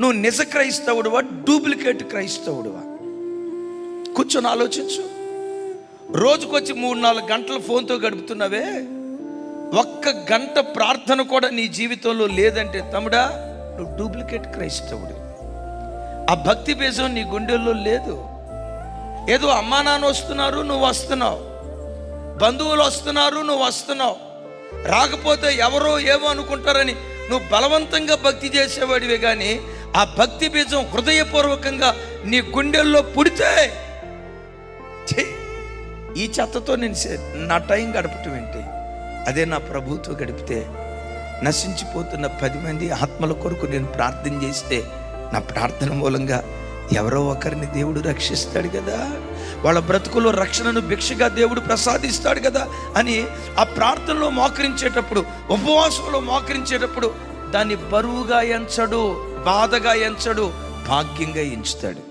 నువ్వు నిజ క్రైస్తవుడువా, డూప్లికేట్ క్రైస్తవుడువా? కూర్చొని ఆలోచించు. రోజుకొచ్చి 3-4 గంటలు ఫోన్తో గడుపుతున్నావే, ఒక్క గంట ప్రార్థన కూడా నీ జీవితంలో లేదంటే తమ్ముడా, నువ్వు డూప్లికేట్ క్రైస్తవుడు. ఆ భక్తి బీజం నీ గుండెల్లో లేదు. ఏదో అమ్మా నాన్న వస్తున్నారు, నువ్వు వస్తున్నావు, బంధువులు వస్తున్నారు, నువ్వు వస్తున్నావు, రాకపోతే ఎవరో ఏమో అనుకుంటారని నువ్వు బలవంతంగా భక్తి చేసేవాడివే. కానీ ఆ భక్తి బీజం హృదయపూర్వకంగా నీ గుండెల్లో పుడితే, ఈ చెత్తతో నేను నా టైం గడపటం ఏంటి, అదే నా ప్రభుతో గడిపితే నశించిపోతున్న 10 మంది ఆత్మల కొరకు నేను ప్రార్థన చేస్తే నా ప్రార్థన మూలంగా ఎవరో ఒకరిని దేవుడు రక్షిస్తాడు కదా, వాళ్ళ బ్రతుకులో రక్షణను భిక్షగా దేవుడు ప్రసాదిస్తాడు కదా అని ఆ ప్రార్థనలో మోకరించేటప్పుడు, ఉపవాసంలో మోకరించేటప్పుడు దాన్ని బరువుగా ఎంచడు, బాధగా ఎంచడు, భాగ్యంగా ఎంచుతాడు.